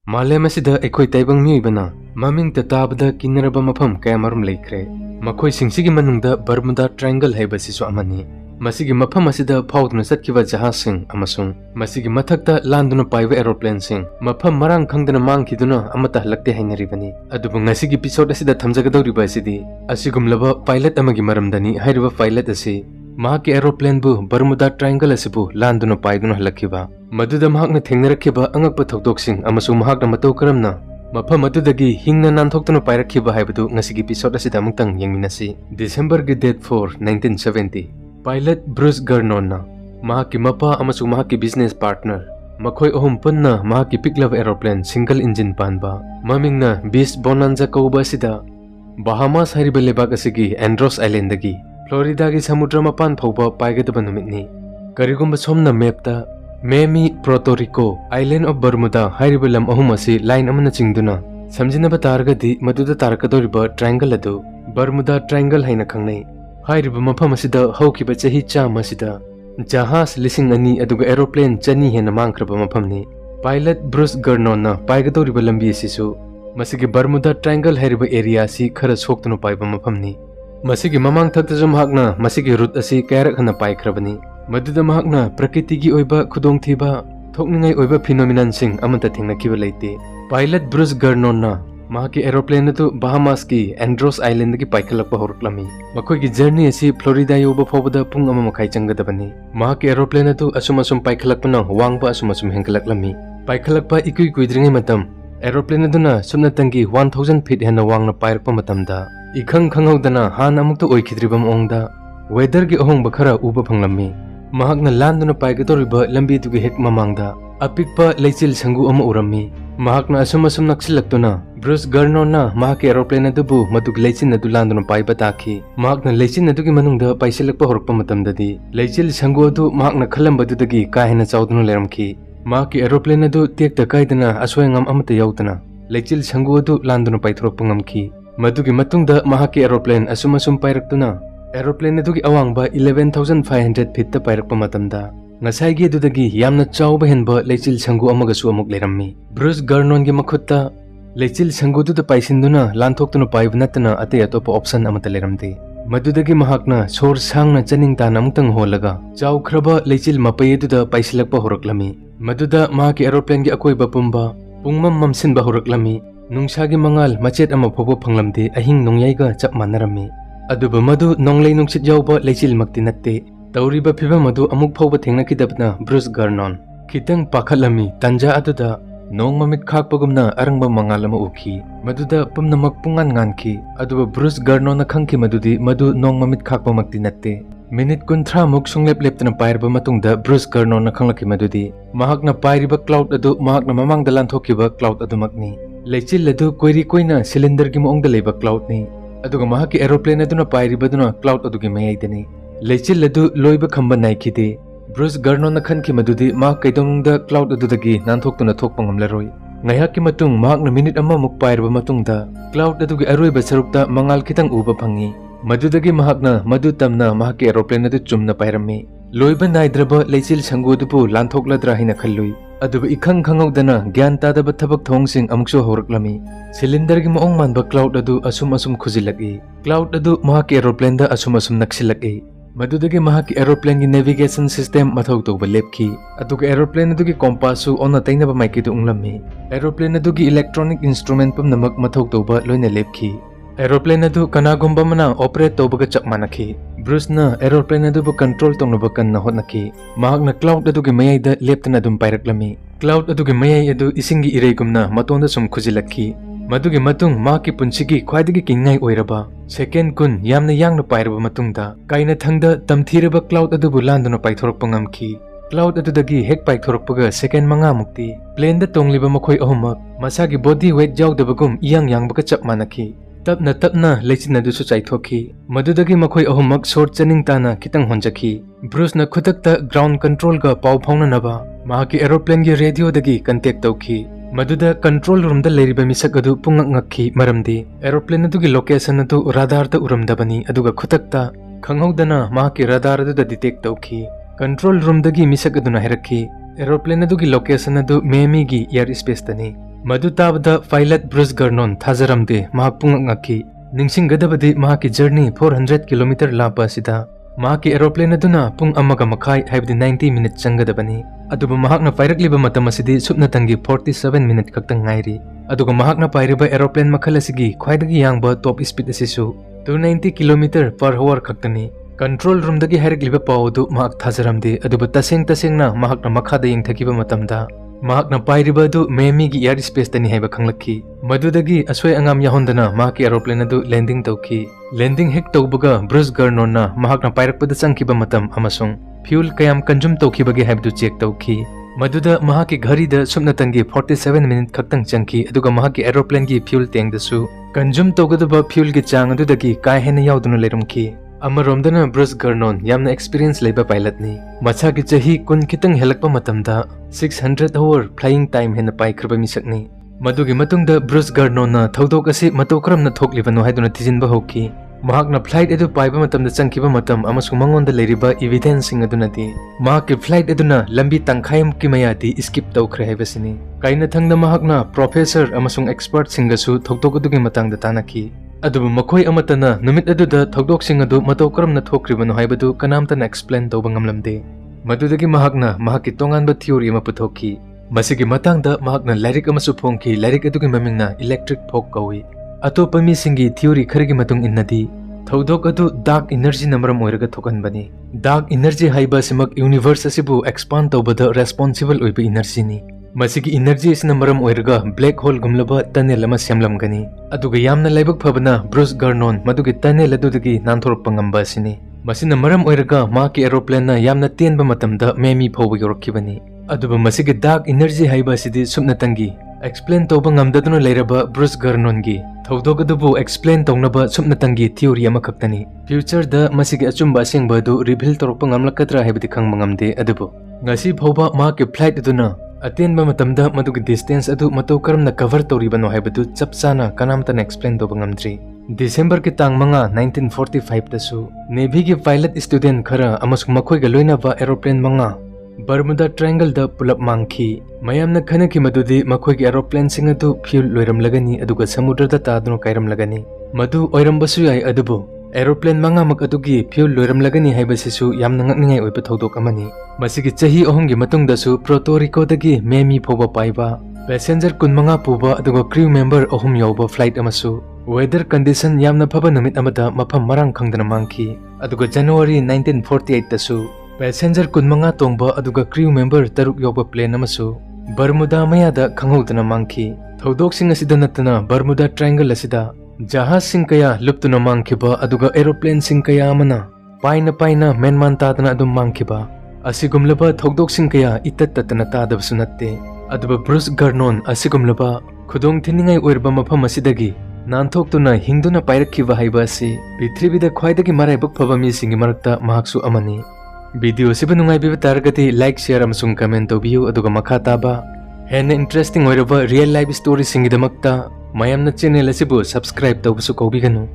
मालेम असिदा एखोई तैबंग मियोइबना ममिंग ताबदा किन्नरबा मफम कयामरुम लेख्रे मखोई सिंगसिगी मनुंगदा बर्मुदा triangle हैबसिसु अमनी मसिगी मफम असिदा फाउदुना चटकिबा जहाजसिंग अमसुंग मसिगी मथक्ता लांदुना पाइबा एरोप्लेनसिंग मफम मरांग खंगदना मांगखिदुना अमता हलक्ते हाइनरिबनी अदुबु ngasiगी एपिसोड असिदा थमजगदौरिबा असिदी असिगुमलबा पायलट अमगी मरमदनी हाइरिबा पायलट असी महाकी एरोप्लेन बु बर्मुदा ट्रायंगल असिबु लांदुना पाइदुना हलक्किबा मदुदा महाकना थेंगनरक्किबा अंगकपा थौदोकसिंग अमसुंग महाकना मतौ करमना मफम अदुदगी हिंगना नांथोक्तुना पाइरखिबा हाइबदु ngasiगी एपिसोड असिदा अमुक्तंग येंगमिनसी डिसेंबर गी डेट 4 1970 पायलट ब्रूस गर्नोना महाकी मपा अमसुंग महाकी बिजनेस पार्टनर मखोई अहुम पुन्ना महाकी पिकलब एरोप्लेन सिंगल इंजिन पानबा ममिंगना बीस बोनांजा कौबा असिदा बहामास हाइरिबा लेबाक असिगी एंड्रोस आइलैंडगी फ्लोरिडा की समुद्र मपान फौबा पाइगदबा नुमितनी करिगुम्बा सोमना मैपता मेमी प्रोटोरिको आइलैंड ऑफ बर्मुदा हाइरिबा लम अहुम असि लाइन अमना चिंगदुना समजिनबा तारगदी मदुदा तारकदोरिबा ट्रायंगल अदु बर्मुदा ट्रायंगल हाइना खंगनै हाइरिबा मफम असिदा हौकिबा चही चाम असिदा जहाज लिसिंग अनि अदुगा एरोप्लेन चनी हेना मांगख्रबा मफमनी पायलट ब्रूस गर्नोना पाइगदोरिबा लंबी असिसु मसिगी बर्मुदा ट्रायंगल हाइरिबा एरिया सि खरा सोक्तुना पाइबा मफमनी मसिगी ममांग थक्तजु महाकना मसिगी रूट असी कयरक हना पाइख्रबनी मदुदा महाकना प्रकृतिगी ओइबा खुदोंथीबा थोकनिंगाई ओइबा फिनोमिनन सिंग अमता थेंगनखिबा लेते पायलट ब्रूस गर्नोना महाकी एरोप्लेन अदु बहामास की एंड्रोस आइलैंड की पाइखलकपा होरक्लमी मखोइगी जर्नी असी फ्लोरिडा योबा फोबदा पुंग अमा मखाई चंगदबनी महाकी एरोप्लेन अदु असुम पाइखलकपना वांगबा असुम हेंगलकलमी पाइखलकपा इकुइ कुइद्रिंगै मतम एरोप्लेन अदुना सुमनतंगी 1000 फीट हेना वांगना पाइरकपा मतमदा इखंग खंगौदना हान अमुक्ता ओइखिद्रिबा मओंगदा वेदर की अहोंगबा खरा उबा फंगलमी महाकना लांदुना पाइगदोरिबा लंबी दुगी हेक ममांगदा अपिकपा लेचिल संगु अमा उरम्मी महाकना असुम नक्सिलक्तुना ब्रूस गर्नोना महाकी एरोप्लेन अदुबु मदुग लेचिन अदु लांदुना पाइबा ताखी महाकना लेचिन अदुगी मनुंगदा पाइसिलक्पा होरकपा मतमददी लेचिल संगु अदु महाकना खलंबदुदगी काहेना चाउदुना लेरमखी महाकी एरोप्लेन अदु तेक्ता काइदना असोयंगम अमता यौतना लेचिल संगु अदु लांदुना पाइथोरकपा ngamखी मदुगी मतुंगदा महाकी एरोप्लेन असुम पाइरक्तुना एरोप्लेन अदुगी अवांगबा 11500 फीट ता पाइरकपा मतमदा ngसाइगी अदुदगी यामना चाउबा हेनबा लेचिल संगु अमगसु अमुक लेरम्मी ब्रूस गर्नोनगी मखुत्ता लेचिल संगु दुदा पाइसिंदुना लांथोक्तुना पाइबा नत्तना अते अतोपा ऑप्शन अमता लेरमदे मदुदगी महाकना सोर सांगना चनिंग ताना अमुक्तंग होलगा चाउख्रबा लेचिल मपै अदुदा पाइसिलक्पा होरक्लमी मदुदा महाकी एरोप्लेन की अकोइबा पुंबा पुंगमम ममसिनबा होरक्लमी नुंगसागी मंगाल मचेत अमा फोबो फंगलमदे अहिंग नोंयाइगा चप मानरम्मी अदुबा मदु नोंगलै नुंगसित याउबा लेचिल मक्ति नत्ते तौरिबा फिबा मदु अमुक फोबा थेंगनखिदबना ब्रूस गर्नोन खितंग पाखलमी तंजा अदुदा नोंग ममित खाकपगुमना अरंगबा मंगाल अमा उखी मदुदा पुमनमक पुंगान nganखी अदुबा ब्रूस गर्नोन खंखी मदुदी मदु नोंग ममित खाकपमक्ति नत्ते मिनिट 30 मुक सुंगलेप लेप्तना पाइरबा मतुंगदा ब्रूस गर्नोन खंगलखि मदुदी महाकना पाइरिबा क्लाउड अदु महाकना ममांगदा लांथोखिबा क्लाउड अदुमकनी लेचिल अदु कोइरी कोइना सिलिंडर की मओंगदा लेबा क्लाउड नि अदुगा महाकी एरोप्लेन अदुना पाइरिबदुना क्लाउड अदुगी मयाइदनी लेचिल अदु लोइबा खंबा नाइखिदे ब्रूस गर्नोन खनखि मदुदी मा कैदोंगदा क्लाउड अदुदगी नांथोक्तुना थोकपा ngamlaroi ngayakki matung mahakna minute ama muk pairba matungda cloud अदुगी अरोइबा सरुक्ता मंगाल खितंग उबा फंगी मदुदगी महाकना मदु तमना महाकी एरोप्लेन अदु चुमना पाइरम्मी लोइबा नाइद्रबा लेचिल संगुदुबु लांथोक्लद्रा हिना खल्लुई अदुबा इखंग खंगौदना ज्ञान तादबा थबक थोंगसिंग अमुक्सु होरक्लमी सिलिंडर की मओंग मानबा क्लाउड अदु असुम खुजिलकी क्लाउड अदु महाकी एरोप्लेन दा असुम नक्सिलकी मदुदगी महाकी एरोप्लेन की नेविगेशन सिस्टम मथौ तौबा लेपखी अदुगा एरोप्लेन अदुगी कंपासु ओना तैनबा माइकिदु उंगलम्मी एरोप्लेन अदुगी इलेक्ट्रॉनिक इंस्ट्रूमेंट पुमनमक मथौ तौबा लोइना लेपखी एरोप्लेन अदु कनागुम्बा मना ऑपरेट तौबगा चप मानखी ब्रूसना एरोप्लेन अदुबु कंट्रोल तौनबा कन्ना होतनखी महाकना क्लाउड अदुगी मयाइदा लेप्तना दुम पाइरक्लमी क्लाउड अदुगी मयाइ अदु इसिंगी इरेगुमना मतोंदा सुम खुजिलखी मदुगी मतुंग माकी पुंसिगी ख्वाइदगी किंगाई ओइरबा सेकेंड कुन यामना यांगना पाइरबा मतुंगदा काइना थंगदा तमथीरबा क्लाउड अदुबु लांदुना पाइथोरकपा ngamखी क्लाउड अदुदगी हेक पाइथोरकपगा सेकेंड मंगा मुक्ति प्लेन दा तोंगलिबा मखोइ अहुमक मसागी बॉडी वेट याउदबगुम इयांग यांगबगा चप मानखी तपना लेचिन अदुसु चाइथोखी मदुदगी मखोइ अहुमक शॉर्ट चनिंग ताना खितंग होंजखी ब्रूसना खुदकता ग्राउंड कंट्रोल का पाउ फाउननबा महाकी एरोप्लेन की रेडियो दगी कांटेक्ट तौखी मदुदा कंट्रोल रूम दा लेरिबा मिसक अदु पुंगक ngakhi मरमदी एरोप्लेन अदुगी लोकेशन अदु राडार दा उरमदबनी अदुगा खुदकता खंगौदना महाकी राडार अदु डिटेक्ट तौखी कंट्रोल रूम दगी मिसक अदुना हेरखी एरोप्लेन अदुगी लोकेशन अदु मेमी की एयर स्पेस तनी Madu tabada pilot Bruce Garnon thajaramde mahak pungak ngaki. Ningsinggadabadi mahaki journey 400 km lapa sida. Mahaki aeroplane aduna pung amaga makai haibdi 90 minutes changadabani. Aduba mahakna pairakliba matam asidi supnatangi 47 minutes kaktang ngairi. Aduga mahakna pairiba aeroplane makhala sigi khwaidagi yangba top speed asisu 290 km per hour kaktani. Control room dagi hairagliba pawdu mahak thajaramde aduba taseng-tasengna mahakna makhada yengthakiba matamda mahakna pairiba adu Miami gi air space tani haiba khanglakhi. Madudagi asoi angam yahondana mahaki aeroplane adu landing tawki. Landing hek tawbaga Bruce Garnon na mahakna pairakpada changkiba matam amasung fuel kayam consume tawkhibagi haibdu check tawki. Maduda mahaki ghari da supnatangi 47 minute khaktang changki aduga mahaki aeroplane gi fuel tank dasu consume tawgadaba fuel gi chang adudagi kai hena yauduna lerumki. Amaromdana Bruce Garnon yamna experience leiba pilot ni. Machagi chahi kun kitang helakpa matamda 600 hour flying time hena paikraba misakni. Madugi matungda Bruce Garnon na thaudok asi matokramna thoklibano haiduna tijinba hoki. Mahakna flight edu paiba matamda changkiba matam amasung mangonda leiriba evidence sing adunati mahaki flight eduna lambi tangkhaim kimayati skip tawkhre haibasini. Kaina thangda mahakna professor amasung expert singasu thoktok adugi matangda tanaki. Adubu makhoi amatana numit aduda thokdok sing adu matokramna thokribano haibadu kanamtana explain tawba ngamlamde. Madudagi mahakna mahaki tonganba theory ama puthoki. Masigi matangda mahakna lyric amasu phongki lyric adugi mamingna electric folk kawi. Atopa misingi theory kharigi matung innadi thodok adu dark energy namaram oiraga thokanbani. Dark energy haiba simak universe asibu expand tawbada responsible oiba energy ni. Masigi energy is namaram oiraga black hole gumlaba tunnel ama semlamgani. Aduga yamna laibak phabana Bruce Garnon madugi tunnel adudagi nanthorpa ngamba asini. Masina maram oiraga mahaki aeroplane na yamna tenba matamda Miami phawba yorakkibani. Aduba masigi dark energy haiba asidi supnatangi explain tawba ngamdaduna leiraba Bruce Garnon gi thodok adubu explain tawnaba supnatangi theory ama khaktani. Future da masigi achumba asengba adu reveal torokpa ngamlakadra haibadi khangba ngamde adubu ngasi phawba mahaki flight aduna atenba matamda madugi distance adu matau karamna cover tawribano haibadu chapchana kanamtana explain tawba ngamdri. December ki tang manga 1945 dasu Navy gi pilot student khara amasung makhoi ga loinaba aeroplane manga Bermuda Triangle da pulap mangki. Mayamna khanaki madudi makhoi gi aeroplane sing adu fuel loiramlagani aduga samudra da tadno kairamlagani. Madu oirambasu yai adubu aeroplane manga mak adugi fuel loiramlagani haibasisu yamna ngakningai oiba thodok amani. Masigi chahi ahum gi matung dasu Puerto Rico dagi Miami phawba paiba passenger kun manga puba aduga crew member ahum yawba flight amasu weather condition yamna phaba numit amada mafam marang khangdana mangki. Aduga January 1948 dasu passenger kun manga tongba aduga crew member taruk yawba plane amasu Bermuda mayada khanghodana mangki. Thodok sing asida natana Bermuda Triangle asida jahaz sing kaya luptuna mangkiba aduga aeroplane sing kaya amana paina menman tadana adum mangkiba. Asigumlaba thodok sing kaya itattatana tadabsu natte. Aduba Bruce Garnon asigumlaba khudong thiningai oirba mafam asidagi Nanthoktuna hingduna Pairakhiba haiba asi Prithivida khwaidagi maraibak phaba mi singi marakta mahaksu amani. Video siba nungai biba targati like share amasung comment tawbiyu aduga makha taba hena interesting oiraba real life story singidamakta mayamna channel asibu subscribe tawbusu kaubiganu.